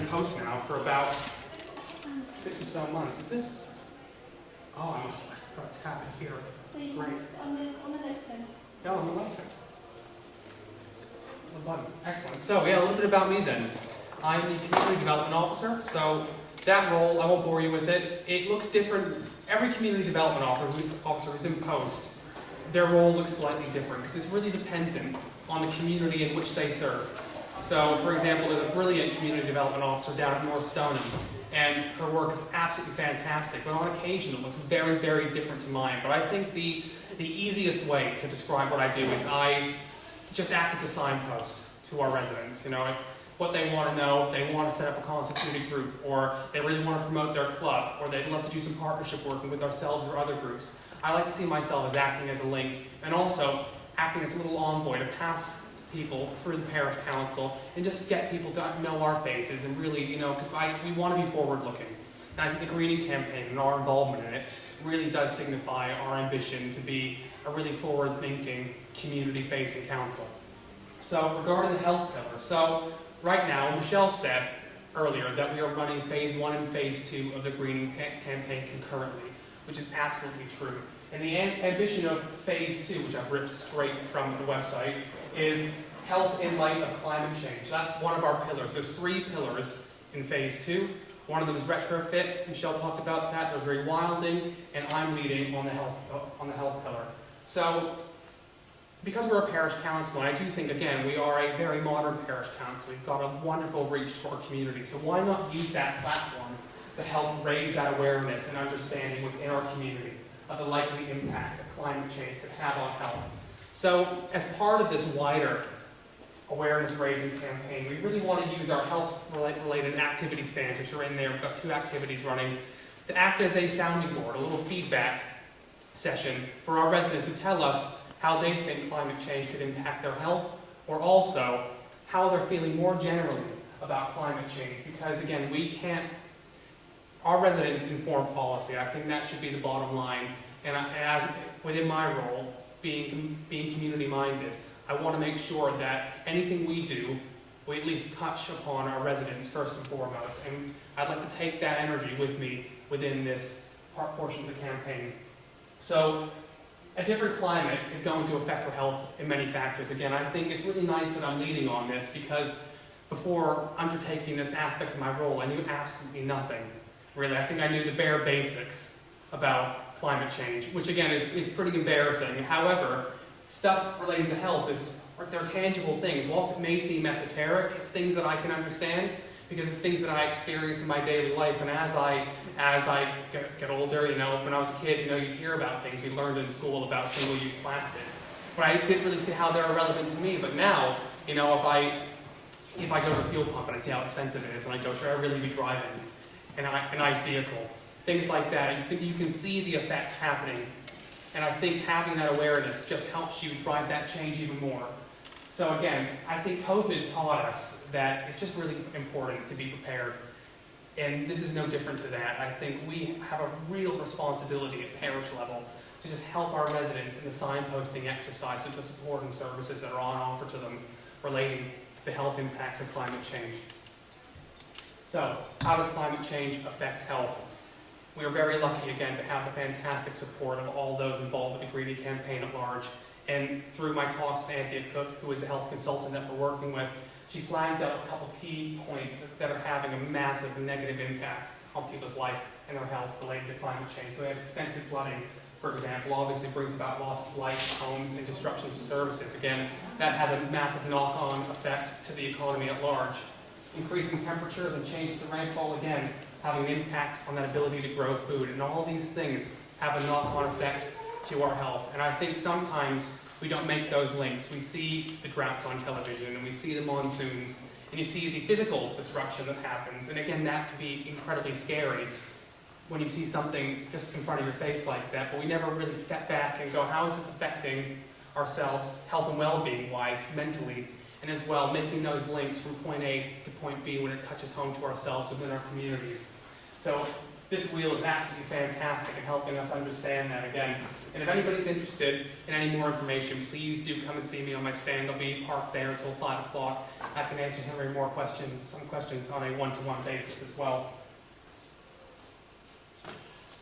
post now for about 6 or so months. Is this? Oh, I must got to tap it here. Great. On the lectern. No, on the lectern. The button. Excellent. So, yeah, a little bit about me then. I'm the Community Development Officer, so that role, I won't bore you with it. It looks different. Every Community Development Officer who's in post, their role looks slightly different because it's really dependent on the community in which they serve. So, for example, there's a brilliant Community Development Officer down at North Stoneham, and her work is absolutely fantastic, but on occasion it looks very, very different to mine. But I think the easiest way to describe what I do is I just act as a signpost to our residents. You know, if what they want to know, they want to set up a constituted group, or they really want to promote their club, or they'd love to do some partnership working with ourselves or other groups. I like to see myself as acting as a link, and also acting as a little envoy to pass people through the parish council and just get people to know our faces and really, you know, because we want to be forward-looking. And I think the greening campaign and our involvement in it really does signify our ambition to be a really forward-thinking, community-facing council. So regarding the health pillar, so right now, Michelle said earlier that we are running phase 1 and phase 2 of the greening campaign concurrently, which is absolutely true. And the ambition of phase 2, which I've ripped straight from the website, is health in light of climate change. That's one of our pillars. There's 3 pillars in phase 2. One of them is retrofit. Michelle talked about that. There's rewilding, and I'm leading on the health pillar. So, because we're a parish council, and I do think, again, we are a very modern parish council. We've got a wonderful reach to our community. So why not use that platform to help raise that awareness and understanding within our community of the likely impacts that climate change could have on health. So, as part of this wider awareness-raising campaign, we really want to use our health-related activity stands, which are in there. We've got 2 activities running, to act as a sounding board, a little feedback session for our residents to tell us how they think climate change could impact their health, or also how they're feeling more generally about climate change. Because, again, our residents inform policy. I think that should be the bottom line. And as within my role, being community-minded, I want to make sure that anything we do, we at least touch upon our residents first and foremost. And I'd like to take that energy with me within this portion of the campaign. So, a different climate is going to affect our health in many factors. Again, I think it's really nice that I'm leading on this, because before undertaking this aspect of my role, I knew absolutely nothing. Really, I think I knew the bare basics about climate change, which again is pretty embarrassing. However, stuff relating to health they're tangible things. Whilst it may seem esoteric, it's things that I can understand, because it's things that I experience in my daily life. And as I get older, you know, when I was a kid, you know, you hear about things we learned in school about single-use plastics, but I didn't really see how they're relevant to me. But now, you know, if I go to a fuel pump and I see how expensive it is, and I go, should I really be driving an ICE vehicle? Things like that. You can see the effects happening. And I think having that awareness just helps you drive that change even more. So again, I think COVID taught us that it's just really important to be prepared. And this is no different to that. I think we have a real responsibility at parish level to just help our residents in the signposting exercise, so the support and services that are on offer to them relating to the health impacts of climate change. So, how does climate change affect health? We are very lucky, again, to have the fantastic support of all those involved with the Greening campaign at large. And through my talks with Anthea Cook, who is a health consultant that we're working with, she flagged out a couple key points that are having a massive negative impact on people's life and their health related to climate change. So we have extensive flooding, for example, obviously brings about loss of life, homes, and disruptions to services. Again, that has a massive knock-on effect to the economy at large. Increasing temperatures and changes to rainfall, again, having an impact on that ability to grow food. And all these things have a knock-on effect to our health. And I think sometimes we don't make those links. We see the droughts on television, and we see the monsoons, and you see the physical disruption that happens. And again, that can be incredibly scary when you see something just in front of your face like that, but we never really step back and go, how is this affecting ourselves, health and well-being wise, mentally, and as well making those links from point A to point B when it touches home to ourselves within our communities. So this wheel is absolutely fantastic in helping us understand that again. And if anybody's interested in any more information, please do come and see me on my stand. I'll be parked there until 5 o'clock. I can answer any more questions, some questions on a one-to-one basis as well.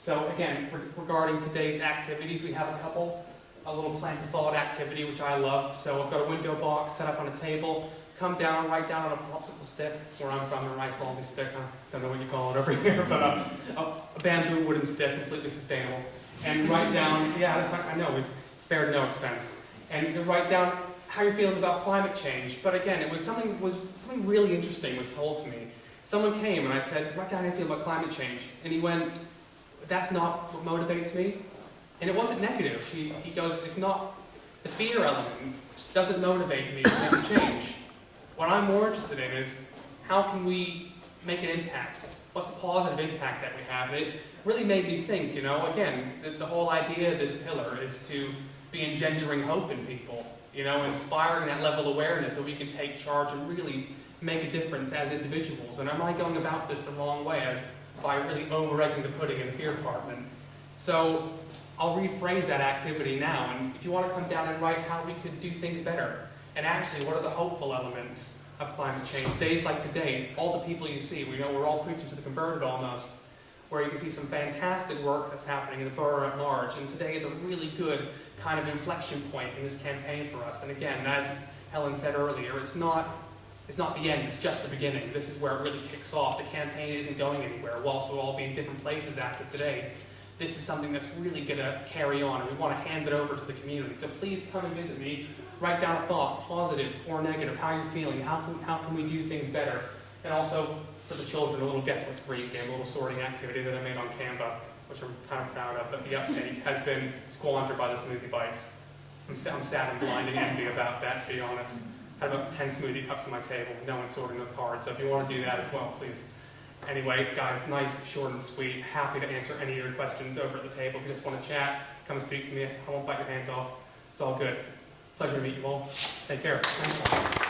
So again, regarding today's activities, we have a little plant to thought activity, which I love. So I've got a window box set up on a table. Come down, write down on a popsicle stick, where I'm from, a nice long stick. I don't know what you call it over here, but a bamboo wooden stick, completely sustainable. And write down, yeah, I know, we've spared no expense. And you write down how you're feeling about climate change. But again, it was something really interesting was told to me. Someone came and I said, write down how you feel about climate change. And he went, that's not what motivates me. And it wasn't negative. He goes, it's not, the fear element doesn't motivate me to make a change. What I'm more interested in is, how can we make an impact? What's the positive impact that we have? And it really made me think, again, the whole idea of this pillar is to be engendering hope in people, inspiring that level of awareness so we can take charge and really make a difference as individuals. And am I going about this the wrong way, as by really over-egging the pudding in the fear department? So I'll rephrase that activity now, and if you want to come down and write how we could do things better, and actually what are the hopeful elements of climate change. Days like today, all the people you see, we know we're all preaching to the converted almost, where you can see some fantastic work that's happening in the borough at large, and today is a really good kind of inflection point in this campaign for us. And again, as Helen said earlier, it's not the end, it's just the beginning. This is where it really kicks off. The campaign isn't going anywhere, whilst we'll all be in different places after today. This is something that's really going to carry on, and we want to hand it over to the community. So please come and visit me. Write down a thought, positive or negative, how you're feeling, how can we do things better. And also, for the children, a little guess what's green game, a little sorting activity that I made on Canva, which I'm kind of proud of, but the uptake has been squandered by the smoothie bites. I'm sad and blind and envy about that, to be honest. I have about 10 smoothie cups on my table, no one's sorting the cards, so if you want to do that as well, please. Anyway, guys, nice, short and sweet. Happy to answer any of your questions over at the table. If you just want to chat, come and speak to me. I won't bite your hand off. It's all good. Pleasure to meet you all. Take care. Thanks.